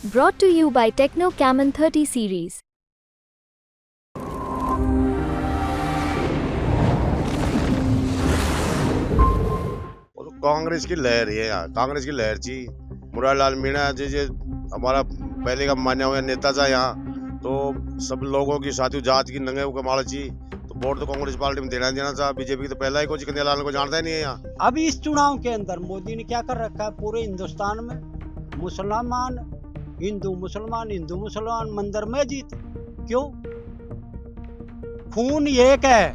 Brought to you by Techno Camon 30 series. वो तो कांग्रेस की लहर है यार। कांग्रेस की लहर थी। मुरारलाल मीणा जी हमारा पहले का मान्य हुआ नेता था यहाँ। तो सब लोगों की साथी जात की नंगे कमाल थी। तो वोट तो कांग्रेस पार्टी में देना था। बीजेपी की तो पहला ही कोई कन्हैयालाल को जानता ही नहीं है यहाँ। अब इस चुनाव के अंदर मोदी ने क्या कर रखा है, पूरे हिंदुस्तान में मुसलमान हिंदू मुसलमान मंदिर में जीत। क्यों? खून एक है,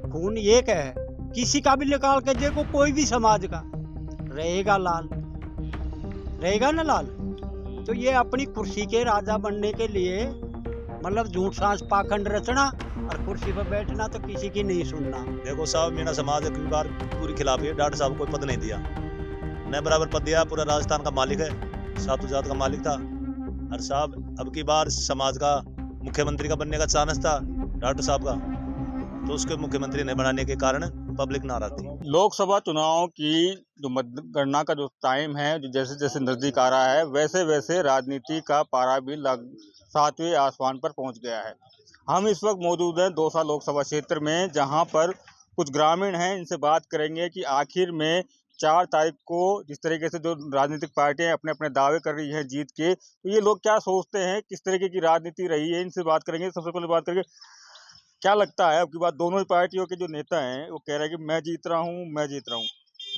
खून एक है। किसी का भी निकाल के देखो, कोई भी समाज का रहेगा लाल, रहेगा ना लाल। तो ये अपनी कुर्सी के राजा बनने के लिए मतलब झूठ सांस पाखंड रचना और कुर्सी पर बैठना, तो किसी की नहीं सुनना। देखो साहब, मीणा समाज की बार पूरी खिलाफ है। डॉक्टर साहब को कोई पद नहीं दिया, न बराबर पद दिया। पूरा राजस्थान का मालिक है, सातु जात का मालिक था। और साहब अब की बार समाज का मुख्यमंत्री का बनने का चांस था डॉक्टर साहब का, तो उसके मुख्यमंत्री नहीं बनाने के कारण पब्लिक नाराज थी। लोकसभा चुनाव की जो मतगणना का जो टाइम है, जो जैसे जैसे नजदीक आ रहा है, वैसे वैसे राजनीति का पारा भी सातवें आसमान पर पहुंच गया है। हम इस वक्त मौजूद हैं दौसा लोकसभा क्षेत्र में, जहां पर कुछ ग्रामीण हैं। इनसे बात करेंगे कि आखिर में 4 तारीख को जिस तरीके से जो राजनीतिक पार्टियां अपने अपने दावे कर रही हैं जीत के, तो ये लोग क्या सोचते हैं, किस तरीके की राजनीति रही है, इनसे बात करेंगे। सबसे पहले बात करेंगे, क्या लगता है आपकी बात, दोनों ही पार्टियों के जो नेता हैं वो कह रहे हैं कि मैं जीत रहा हूँ, मैं जीत रहा हूँ।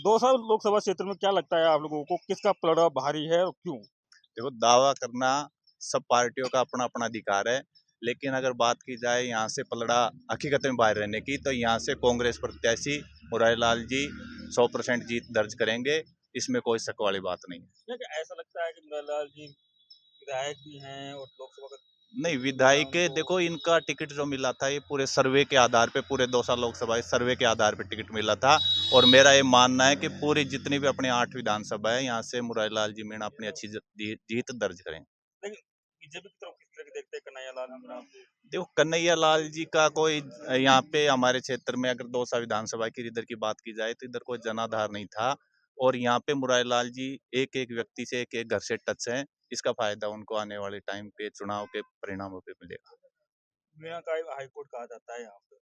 दौसा लोकसभा क्षेत्र में क्या लगता है आप लोगों को, किसका पलड़ा भारी है और क्यों? देखो, दावा करना सब पार्टियों का अपना अपना अधिकार है, लेकिन अगर बात की जाए यहाँ से पलड़ा हकीकत में बाहर रहने की, तो यहाँ से कांग्रेस प्रत्याशी मुरारीलाल जी 100% जीत दर्ज करेंगे। इसमें कोई शक वाली बात नहीं है। क्या ऐसा लगता है कि मुरारीलाल जी विधायक भी हैं और लोकसभा का नहीं, विधायक देखो, इनका टिकट जो मिला था ये पूरे सर्वे के आधार पे, पूरे दौसा लोकसभा सर्वे के आधार पे टिकट मिला था। और मेरा ये मानना है कि पूरी जितनी भी अपने 8 विधानसभा है, यहाँ से मुरारीलाल जी मीणा अपनी अच्छी जीत दर्ज करें। लेकिन बीजेपी की तरफ किस तरह की देखते हैं कन्हैयालाल मीणा? देखो, कन्हैयालाल जी का कोई यहाँ पे हमारे क्षेत्र में अगर दौसा विधानसभा की इधर की बात की जाए, तो इधर कोई जनाधार नहीं था। और यहाँ पे मुरारीलाल जी एक एक व्यक्ति से एक एक घर से टच है। इसका फायदा उनको आने वाले टाइम पे चुनाव के परिणामों पे मिलेगा। मीणा का हाईकोर्ट कहा जाता है यहाँ पे,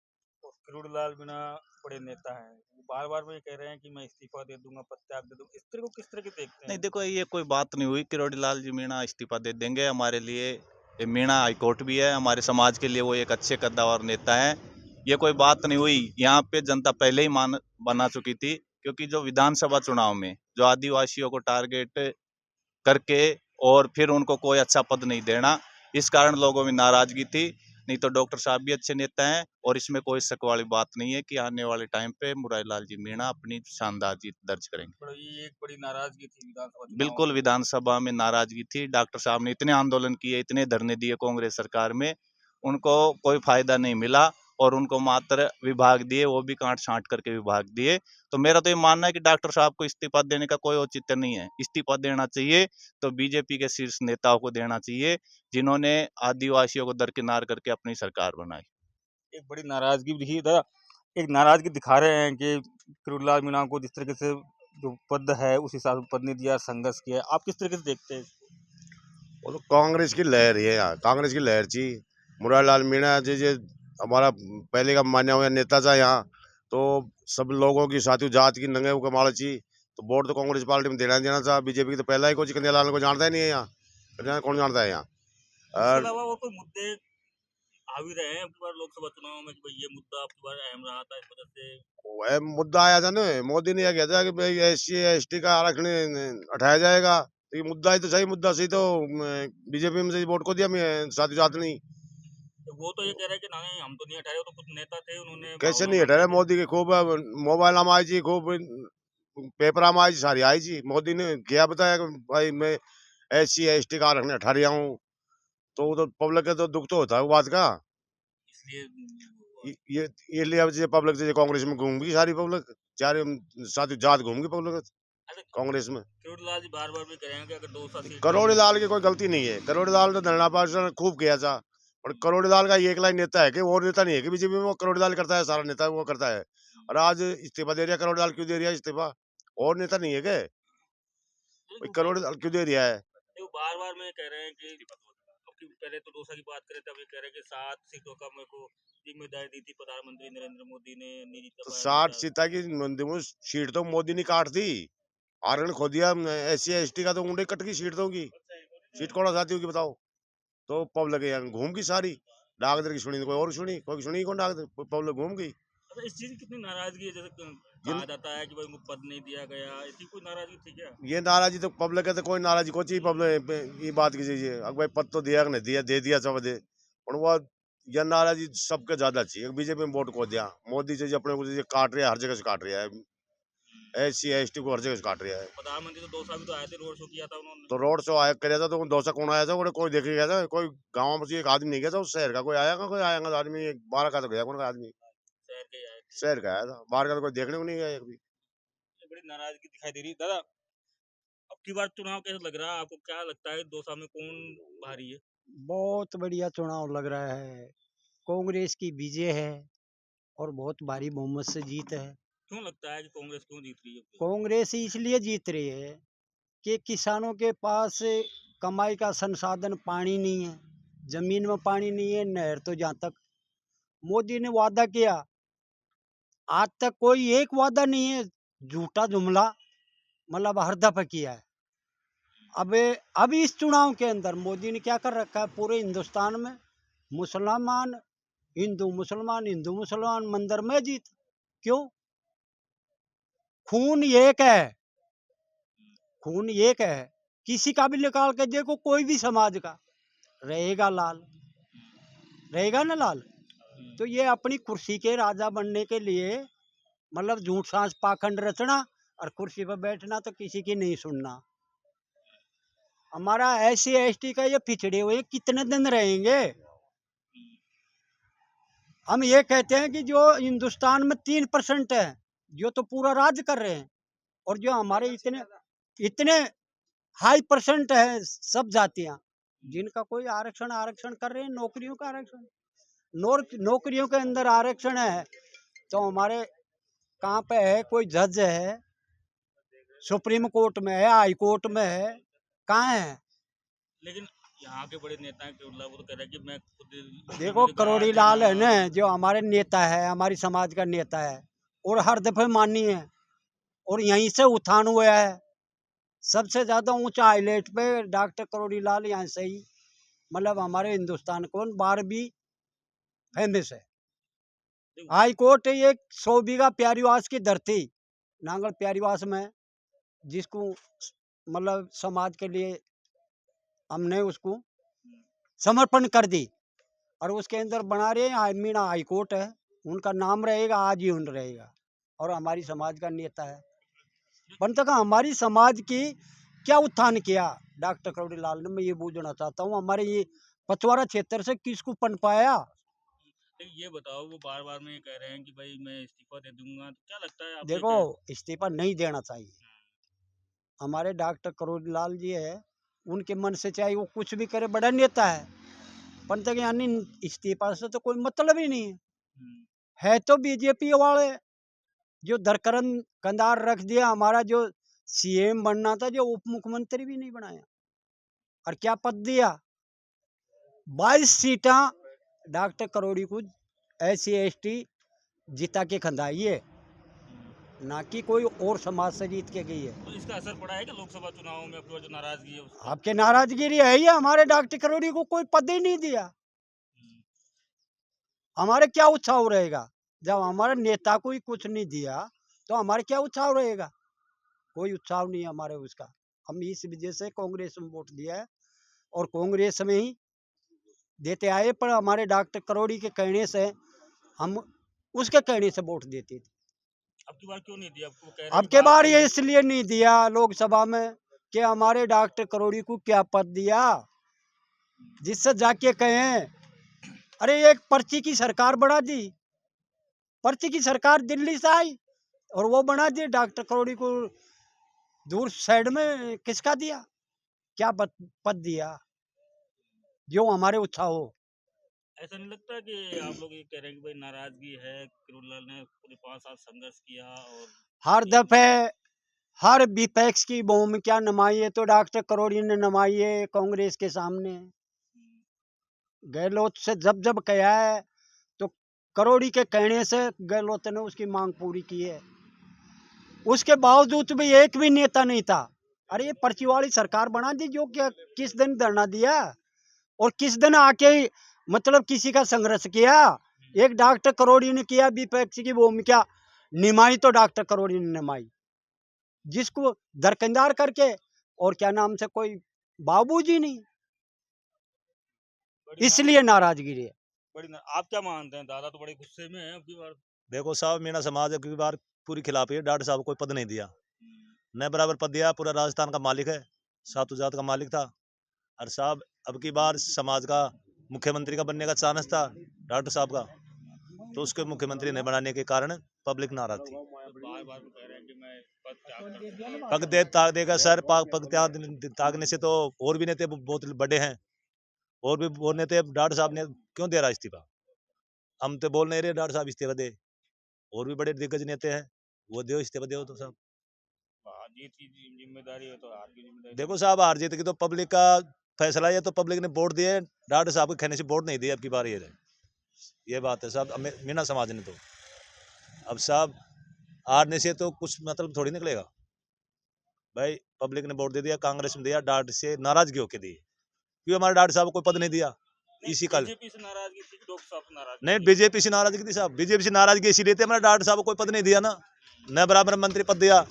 और किरोड़ीलाल मीणा बड़े नेता हैं, वो बार बार वो ये कह रहे हैं कि मैं इस्तीफा दे दूंगा, पदत्याग दे दूंगा। इस तरह को किस तरह के देखते हैं? नहीं देखो, ये कोई बात नहीं हुई। किरोड़ीलाल जी मीणा इस्तीफा दे देंगे। हमारे लिए ये मीणा हाईकोर्ट भी है, हमारे समाज के लिए वो एक अच्छे कद्दावर नेता है। ये कोई बात नहीं हुई। यहाँ पे जनता पहले ही मान बना चुकी थी, क्योंकि जो विधानसभा चुनाव में जो आदिवासियों को टारगेट करके और फिर उनको कोई अच्छा पद नहीं देना, इस कारण लोगों में नाराजगी थी। नहीं तो डॉक्टर साहब भी अच्छे नेता हैं, और इसमें कोई शक वाली बात नहीं है कि आने वाले टाइम पे मुरारीलाल जी मीणा अपनी शानदार जीत दर्ज करेंगे। ये एक बड़ी नाराजगी थी विधानसभा चुनाव बिल्कुल में। विधानसभा में नाराजगी थी। डॉक्टर साहब ने इतने आंदोलन किए, इतने धरने दिए कांग्रेस सरकार में, उनको कोई फायदा नहीं मिला। और उनको मात्र विभाग दिए, वो भी काट छांट करके विभाग दिए। तो मेरा तो ये मानना है कि डॉक्टर साहब को इस्तीफा देने का कोई औचित्य नहीं है। इस्तीफा देना चाहिए तो बीजेपी के शीर्ष नेताओं को देना चाहिए, जिन्होंने आदिवासियों को दरकिनार करके अपनी सरकार बनाई। एक बड़ी नाराजगी भी दिखी था, एक नाराजगी दिखा रहे हैं कि किरोड़ीलाल मीणा को जिस तरीके से जो पद है उस हिसाब से पद नहीं दिया, संघर्ष किया। आप किस तरीके से देखते हैं? वो तो कांग्रेस की लहर है यहाँ। कांग्रेस की लहर थी। मुरारलाल मीणा जी हमारा पहले का मान्य हुआ नेता था यहाँ। तो सब लोगों की साथी जात की नंगे कमाल थी। तो वोट तो कांग्रेस पार्टी में देना था। बीजेपी की तो पहला ही कोई कन्हैयालाल को जानता ही नहीं है यहाँ। कौन जानता है यहाँ? इसके और अलावा और कोई मुद्दे हावी रहे हैं आपकी बार लोकसभा चुनाव में कि भाई ये मुद्दा आपकी बार अहम रहा था, इस वजह से? वह मुद्दा आया था ना, मोदी ने यह किया था कि भाई SC ST का आरक्षण हटाया जाएगा। तो ये मुद्दा ही तो सही मुद्दा सही तो बीजेपी में से वोट को दिया। मैं साथी जात नहीं। तो वो तो ये कह रहे हैं कि नहीं हम तो नहीं हटाए, वो तो कुछ नेता थे उन्होंने कैसे भावना नहीं हटा बंद रहे? कर दी। मोदी के खूब मोबाइल में आई थी, खूब पेपर में आई थी, सारी आई थी। मोदी ने क्या बताया कि भाई मैं SC ST का आरक्षण हटा रहा हूँ। तो वो तो पब्लिक के तो दुख तो होता है वो बात का। इसलिए ये लिए अब पब्लिक से कांग्रेस में घूमगी सारी पब्लिक। चारे साथी जात घूमगी पब्लिक अच्छा, कांग्रेस में। किरोड़ीलाल जी बार बार भी करेंगे कि अगर 200 सीट करोड़ी जीत। लाल की कोई गलती नहीं है। करोड़ी लाल तो धरना प्रदर्शन खूब किया था। और करोड़ी लाल का ये एक लाइन नेता है कि और नेता नहीं है कि बीजेपी में वो करोड़ी लाल करता है, सारा नेता वो करता है। और आज इस्तीफा दे रहा है करोड़ी लाल। क्यों दे रहा है इस्तीफा? और नेता नहीं है क्या? देखो भाई करोड़ी लाल क्यों दे रहा है? बार बार में कह रहे हैं कि अब की पहले तो डोसा की बात करें तब ये कह रहे हैं कि 7 सीटों का मेरे को जिम्मेदारी दी थी प्रधानमंत्री नरेंद्र मोदी ने नहीं तो दबाया 60 मुद्दा। सीटा की सीट तो मोदी ने काट दी। आरक्षण खो दिया SC ST का, तो ऊँटे कट की सीट तो की सीट कौन आती होगी बताओ। तो पब्लिक यहाँ घूम गई सारी। डाकदर की सुनी तो कोई और सुनी, कोई सुनी कौन डाकदर, पब्लिक घूम गई। अच्छा, इस चीज की कितनी नाराजगी है, जैसे ये कहा जाता है कि भाई उनको पद नहीं दिया गया, ऐसी कोई नाराजगी थी क्या? ये नाराजी तो पब्लिक है, तो कोई नाराजी को चाहिए पब्लिक ये बात की चाहिए। अगर भाई पद तो दिया कि नहीं दिया, दे दिया सब दे। और वो ये नाराजी सबके ज्यादा चाहिए। बीजेपी में वोट को दिया, मोदी से अपने को जो काट रहा है, हर जगह से काट रहा है। SC ST को हर जगह से काट रहा है। प्रधानमंत्री तो दौसा भी तो आए थे, रोड शो किया था उन्होंने। तो रोड शो आया कराया था, तो डोसा कौन आया था, वो कोई देखे गया था? कोई गाँव में से एक आदमी नहीं गया था उस शहर का। कोई आएगा, कोई आएगा आदमी 12 का तो गया कौन का आदमी, शहर के ही आए थे। शहर का आया था, बाहर का तो कोई देखने को नहीं गया एक भी। ये बड़ी नाराजगी दिखाई दे रही है दादा। अब की बार चुनाव कैसा लग रहा है आपको, क्या लगता है दौसा में कौन भारी है? बहुत बढ़िया चुनाव लग रहा है। कांग्रेस की विजय है और बहुत भारी बहुमत से जीत है। क्यों लगता है कि कांग्रेस क्यों जीत रही है? कांग्रेस इसलिए जीत रही है कि किसानों के पास कमाई का संसाधन पानी नहीं है, जमीन में पानी नहीं है, नहर तो जहाँ तक मोदी ने वादा किया आज तक कोई एक वादा नहीं है, झूठा जुमला मतलब हर दफा किया है। अब इस चुनाव के अंदर मोदी ने क्या कर रखा है, पूरे हिंदुस्तान में मुसलमान हिंदू मुसलमान मंदिर में जीत। क्यों? खून एक है, खून एक है। किसी का भी निकाल के देखो, कोई भी समाज का रहेगा लाल, रहेगा ना लाल। तो ये अपनी कुर्सी के राजा बनने के लिए मतलब झूठ सांस पाखंड रचना और कुर्सी पर बैठना, तो किसी की नहीं सुनना। हमारा SC ST का ये पिछड़े हुए कितने दिन रहेंगे? हम ये कहते हैं कि जो हिंदुस्तान में 3% है, जो तो पूरा राज कर रहे हैं, और जो हमारे इतने इतने हाई परसेंट है सब जातियां, जिनका कोई आरक्षण आरक्षण कर रहे हैं, नौकरियों का आरक्षण, नौकरियों के अंदर आरक्षण है। तो हमारे कहाँ पे है? कोई जज है, सुप्रीम कोर्ट में है, हाई कोर्ट में है, कहाँ है? लेकिन यहाँ के बड़े नेता हैं वो तो कह रहे हैं कि मैं खुद देखो करोड़ी लाल है ना, जो हमारे नेता है, हमारी समाज का नेता है, और हर दफे मानी है, और यहीं से उत्थान हुआ है। सबसे ज्यादा ऊंचा हाईलाइट पे डॉक्टर करोड़ी लाल यहाँ से ही मतलब हमारे हिंदुस्तान को 12वीं फेमस है। हाई कोर्ट एक 100 बीघा प्यारीवास की धरती नांगल प्यारीवास में, जिसको मतलब समाज के लिए हमने उसको समर्पण कर दी, और उसके अंदर बना रहे हैं मीणा हाई कोर्ट है, उनका नाम रहेगा, आज ही उन रहेगा, और हमारी समाज का नेता है। बनता का हमारी समाज की क्या उत्थान किया डॉक्टर करोड़ी लाल ने, मैं ये पूछना चाहता हूँ। हमारे ये पचवाड़ा क्षेत्र से किसको पन पाया? ये बताओ, वो बार बार में ये कह रहे हैं कि भाई मैं इस्तीफा दे दूंगा, तो क्या लगता है आपको? देखो, इस्तीफा नहीं देना चाहिए। हमारे डॉक्टर करोड़ी लाल जी है, उनके मन से चाहे वो कुछ भी करे, बड़ा नेता है, पर तक यानी इस्तीफा से तो कोई मतलब ही नहीं है। तो बीजेपी वाले जो दरकरन कंधार रख दिया, हमारा जो CM बनना था, जो उप मुख्यमंत्री भी नहीं बनाया, और क्या पद दिया? 22 सीटा डॉक्टर करोड़ी को SC ST जिता के खंदाई है, ना कि कोई और समाज से जीत के गई है। तो इसका असर पड़ा है कि लोकसभा चुनाव में आपकी जो नाराजगी है उसका? आपके नाराजगिरी है, ये हमारे डॉक्टर करोड़ी को कोई पद ही नहीं दिया। हमारे क्या उत्साह रहेगा जब हमारे नेता को ही कुछ नहीं दिया, तो हमारे क्या उत्साह रहेगा? कोई उत्साह नहीं है हमारे उसका। हम इस वजह से कांग्रेस में वोट दिया है, और कांग्रेस में ही देते आए, पर हमारे डॉक्टर करोड़ी के कहने से हम उसके कहने से वोट देते थे। अब की बार क्यों नहीं दिया आपको? कह रहे अब हैं के बात बार तो ये इसलिए नहीं दिया लोकसभा में कि हमारे डॉक्टर करोड़ी को क्या पद दिया, जिससे जाके कहें अरे एक पर्ची की सरकार बना दी, पर्ची की सरकार दिल्ली से आई और वो बना दी, डॉक्टर करोड़ी को दूर साइड में किसका दिया? क्या पद दिया जो हमारे उत्साह हो? ऐसा नहीं लगता कि आप लोग ये कह रहे हैं कि भाई नाराजगी है, करोड़ीलाल ने पूरे 5 साल संघर्ष किया और हर दफे हर विपक्ष की भूमिका निभाई है, तो डॉक्टर करोड़ी ने निभाई है कांग्रेस के सामने। गहलोत से जब जब कहा है तो करोड़ी के कहने से गहलोत ने उसकी मांग पूरी की है। उसके बावजूद भी एक भी नेता नहीं था। अरे ये पर्ची वाली सरकार बना दी, जो क्या किस दिन धरना दिया और किस दिन आके मतलब किसी का संघर्ष किया। एक डॉक्टर करोड़ी ने किया, विपक्ष की भूमिका निभाई तो डॉक्टर करोड़ी ने निभाई, जिसको दरकिनार करके और क्या नाम से कोई बाबूजी नहीं, इसलिए नाराजगी है। आप क्या मानते हैं? दादा तो बड़े गुस्से में हैं अब की बार। देखो साहब, मीणा समाज अब की बार पूरी खिलाफ है। डॉक्टर साहब को कोई पद नहीं दिया, न बराबर पद दिया। पूरा राजस्थान का मालिक है, सातु जात का मालिक था। और साहब अब की बार समाज का मुख्यमंत्री का बनने का चांस था डॉक्टर साहब का, तो उसके मुख्यमंत्री नहीं बनाने के कारण पब्लिक नाराज थी। बार बार वो कह रहे हैं कि मैं पद त्याग कर दूंगा। पग दे ताक देगा सर, पग त्यागने से तो और भी नेता बहुत बड़े हैं, और भी वो नेता डॉक्टर साहब ने क्यों दे रहा इस्तीफा? हम तो बोल नहीं रहे डॉक्टर साहब इस्तीफा दे, और भी बड़े दिग्गज नेता हैं, वो दो इस्तीफा दो तो साहब। हार जीत की जिम्मेदारी है तो हार की जिम्मेदारी। देखो साहब, हार जीत की तो पब्लिक का फैसला है, तो पब्लिक ने वोट दिए। डॉक्टर साहब के कहने से वोट नहीं दिए अब की बार। ये बात है साहब, मीणा समाज ने तो अब साहब हारने से तो कुछ मतलब थोड़ी निकलेगा भाई। पब्लिक ने वोट दे दिया, कांग्रेस में दिया, डॉक्टर से नाराजगी होके दी, क्योंकि हमारे डॉक्टर साहब को कोई पद नहीं दिया। इसी कल बीजेपी से नाराजगी थी, डॉक्टर साहब से नाराजगी नहीं, थी। बीजेपी से नाराजगी थी साहब। बीजेपी से नाराजगी इसीलिए थी, हमारे डॉक्टर साहब को कोई पद नहीं दिया ना, न बराबर मंत्री पद दिया।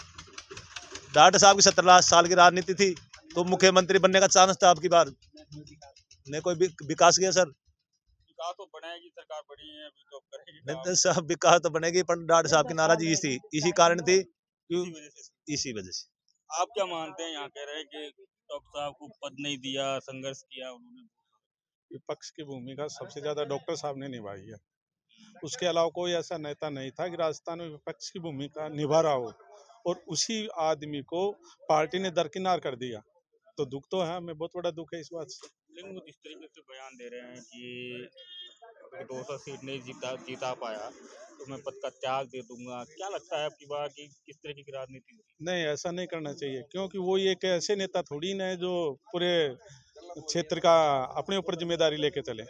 डॉक्टर साहब की 17 साल की राजनीति थी, तो मुख्यमंत्री बनने का चांस था। अब की बार ने कोई विकास किया सर? विकास तो बनाएगी सरकार, बड़ी है अभी तो करेगी नहीं काम। तो साहब विकास तो बनेगी, पर डॉक्टर साहब की नाराजगी थी, इसी कारण थी, इसी वजह से। इसी वजह से। आप क्या मानते हैं? यहाँ कह रहे हैं कि डॉक्टर साहब को पद नहीं दिया, संघर्ष किया उन्होंने। विपक्ष की भूमिका सबसे ज्यादा डॉक्टर साहब ने निभाई है। उसके अलावा कोई ऐसा नेता नहीं था कि राजस्थान में विपक्ष की भूमिका निभा रहा हो, और उसी आदमी को पार्टी ने दरकिनार कर दिया। तो दुख तो है, हमें बहुत बड़ा दुख है इस बात से। लेकिन वो जिस तरीके से बयान दे रहे हैं कि अगर 200 सीट नहीं जीता पाया तो मैं पद का त्याग दे दूंगा, क्या लगता है आपकी बात कि किस तरीके की राजनीति होगी? नहीं, ऐसा नहीं करना चाहिए, क्योंकि वो एक ऐसे नेता थोड़ी ना है जो पूरे क्षेत्र का अपने ऊपर जिम्मेदारी लेके चले।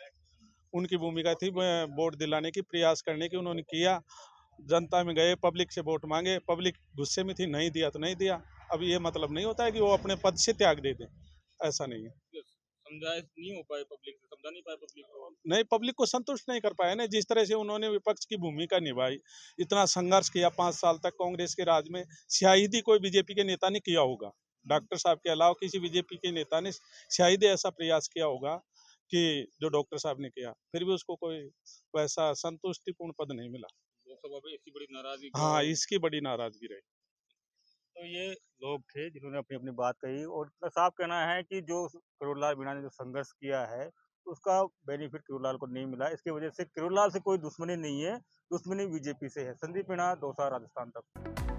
उनकी भूमिका थी वोट दिलाने की, प्रयास करने की, उन्होंने किया। जनता में गए, पब्लिक से वोट मांगे, पब्लिक गुस्से में थी, नहीं दिया तो नहीं दिया। अब ये मतलब नहीं होता है कि वो अपने पद से त्याग दे दे, ऐसा नहीं है। समझाइश नहीं हो पाए पब्लिक से, समझा नहीं पाए पब्लिक को। नहीं, पब्लिक को संतुष्ट नहीं कर पाए ना, जिस तरह से उन्होंने विपक्ष की भूमिका निभाई, इतना संघर्ष किया 5 साल तक कांग्रेस के राज में, शायद ही कोई बीजेपी के नेता ने किया होगा। डॉक्टर साहब के अलावा किसी बीजेपी के नेता ने शायद ही ऐसा प्रयास किया होगा कि जो डॉक्टर साहब ने किया, फिर भी उसको कोई वैसा संतुष्टिपूर्ण पद नहीं मिला। लोकसभा में इतनी बड़ी नाराजगी। हाँ, इसकी बड़ी नाराजगी रही। तो ये लोग थे जिन्होंने अपनी अपनी बात कही, और इतना साफ कहना है कि जो करोड़लाल मीणा ने जो संघर्ष किया है उसका बेनिफिट करोड़लाल को नहीं मिला। इसकी वजह से करोड़लाल से कोई दुश्मनी नहीं है, दुश्मनी बीजेपी से है। संदीप मीणा, दौसा, राजस्थान तक।